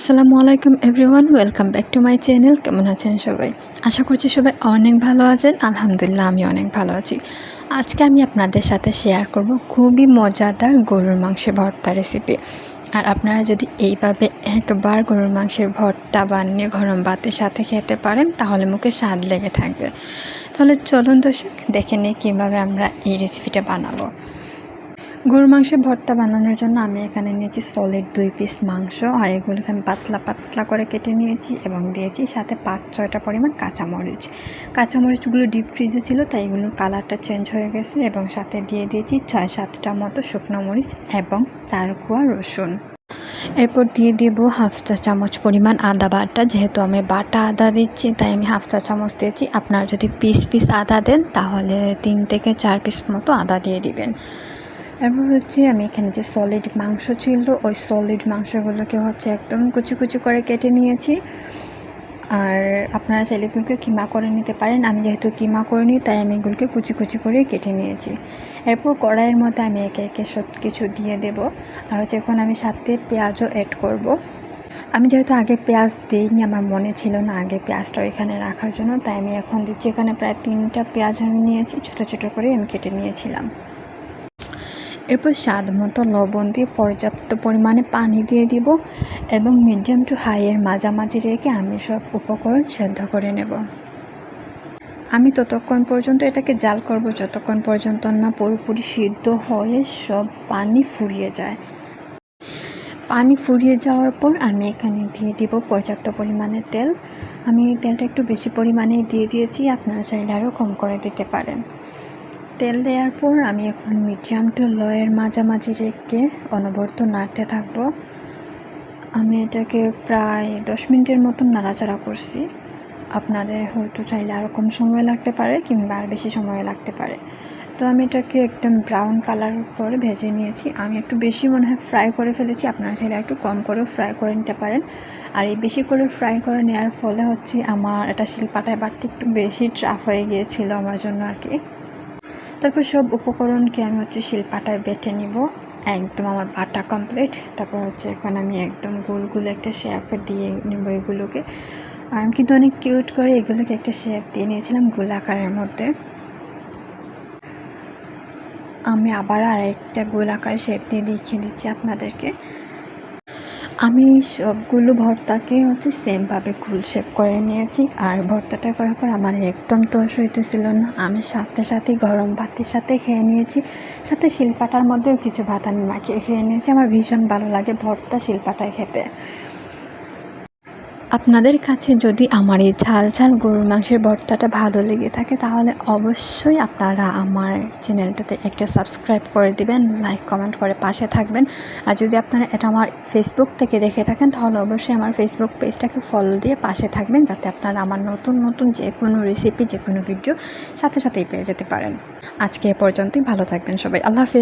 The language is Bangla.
আসসালামু আলাইকুম everyone, welcome back to my channel. কেমন আছেন সবাই? আশা করছি সবাই অনেক ভালো আছেন। আলহামদুলিল্লাহ আমি অনেক ভালো আছি। আজকে আমি আপনাদের সাথে শেয়ার করব খুবই মজাদার গরুর মাংসের ভর্তা রেসিপি। আর আপনারা যদি এইভাবে একবার গরুর মাংসের ভর্তা বানিয়ে গরম ভাতের সাথে খেতে পারেন তাহলে মুখে স্বাদ লেগে থাকবে। তাহলে চলুন দর্শক দেখে নিই কীভাবে আমরা এই রেসিপিটা বানাবো। গরুর মাংসের ভর্তা বানানোর জন্য আমি এখানে নিয়েছি সলিড 2 পিস মাংস, আর এগুলোকে আমি পাতলা পাতলা করে কেটে নিয়েছি এবং দিয়েছি সাথে 5-6টা পরিমাণ কাঁচামরিচ। কাঁচামরিচগুলো ডিপ ফ্রিজে ছিল তাই এগুলোর কালারটা চেঞ্জ হয়ে গেছে, এবং সাথে দিয়ে দিয়েছি 6-7টা মতো শুকনো মরিচ এবং 4 কোয়া রসুন। এরপর দিয়ে দেবো হাফ চা চামচ পরিমাণ আদা বাটা। যেহেতু আমি বাটা আদা দিচ্ছি তাই আমি হাফ চা চামচ দিয়েছি। আপনারা যদি পিস আদা দেন তাহলে 3 থেকে 4 পিস মতো আদা দিয়ে দিবেন। এরপর আমি এখানে যে সলিড মাংস ছিল ওই সলিড মাংসগুলোকে একদম কুচি কুচি করে কেটে নিয়েছি। আর আপনারা চাইলে এগুলোকে কিমা করে নিতে পারেন। আমি যেহেতু কিমা করে নিই তাই আমি এগুলোকে কুচি কুচি করে কেটে নিয়েছি। এরপর কড়াইয়ের মধ্যে আমি একে একে সব কিছু দিয়ে দেব। আর এখন আমি সাথে পেঁয়াজও অ্যাড করব। আমি যেহেতু আগে পেঁয়াজ দিইনি, আমার মনে ছিল না আগে পেঁয়াজটা এখানে রাখার জন্য, তাই আমি এখন দিচ্ছি। এখানে প্রায় 3টা পেঁয়াজ আমি নিয়েছি, ছোটো ছোটো করে আমি কেটে নিয়েছিলাম। এরপর স্বাদ মতো লবণ দিয়ে পর্যাপ্ত পরিমাণে পানি দিয়ে দিব এবং মিডিয়াম টু হাইয়ের মাঝামাঝি রেখে আমি সব উপকরণ সেদ্ধ করে নেব। আমি ততক্ষণ পর্যন্ত এটাকে জাল করব যতক্ষণ পর্যন্ত না পুরোপুরি সিদ্ধ হয়ে সব পানি ফুরিয়ে যায়। পানি ফুরিয়ে যাওয়ার পর আমি এখানে দিয়ে দিব পর্যাপ্ত পরিমাণে তেল। আমি তেলটা একটু বেশি পরিমাণেই দিয়ে দিয়েছি, আপনারা চাইলে আরও কম করে দিতে পারেন। তেল দেওয়ার পর আমি এখন মিডিয়াম টু লোয়ের মাঝামাঝি রেখে অনবরত নাড়তে থাকবো। আমি এটাকে প্রায় 10 মিনিটের মতন নাড়াচাড়া করছি। আপনাদের হয়তো চাইলে আরও কম সময় লাগতে পারে কিংবা আর বেশি সময় লাগতে পারে। তো আমি এটাকে একদম ব্রাউন কালার করে ভেজে নিয়েছি। আমি একটু বেশি মনে হয় ফ্রাই করে ফেলেছি, আপনারা চাইলে একটু কম করেও ফ্রাই করে নিতে পারেন। আর এই বেশি করে ফ্রাই করে নেওয়ার ফলে আমার এটা শিলপাটায় বাড়তে একটু বেশি ট্রাফ হয়ে গিয়েছিল আমার জন্য আর কি। তারপর সব উপকরণকে আমি শিলপাটায় বেটে নিব। একদম আমার বাটা কমপ্লিট। তারপর এখন আমি একদম গোল একটা শেপে দিয়ে নেব এগুলোকে। আর আমি কিন্তু অনেক কিউট করে এগুলোকে একটা শেপ দিয়ে নিয়েছিলাম গোলাকারের মধ্যে। আমি আবার আরেকটা গোলাকার শেপ দিয়ে দেখিয়ে দিচ্ছি আপনাদেরকে। আমি সবগুলো ভর্তাকে সেমভাবে গোল শেপ করে নিয়েছি। আর ভর্তাটা করার পর আমার একদম তৈরি হইতেছিল না, আমি সাথে গরম ভাতের সাথে খেয়ে নিয়েছি। সাথে শিলপাটার মধ্যেও কিছু ভাত আমি মাখিয়ে খেয়ে নিয়েছি। আমার ভীষণ ভালো লাগে ভর্তা শিলপাটায় খেতে। আপনাদের কাছে যদি আমার এই ঝাল ঝাল গরুর মাংসের ভর্তাটা ভালো লেগে থাকে তাহলে অবশ্যই আপনারা আমার চ্যানেলটাতে একটা সাবস্ক্রাইব করে দিবেন, লাইক কমেন্ট করে পাশে থাকবেন। আর যদি আপনারা এটা আমার ফেসবুক থেকে দেখে থাকেন তাহলে অবশ্যই আমার ফেসবুক পেজটাকে ফলো দিয়ে পাশে থাকবেন, যাতে আপনারা আমার নতুন যে কোনো রেসিপি যে কোনো ভিডিও সাথেই পেয়ে যেতে পারেন। আজকে এ পর্যন্তই, ভালো থাকবেন সবাই। আল্লাহ হাফেজ।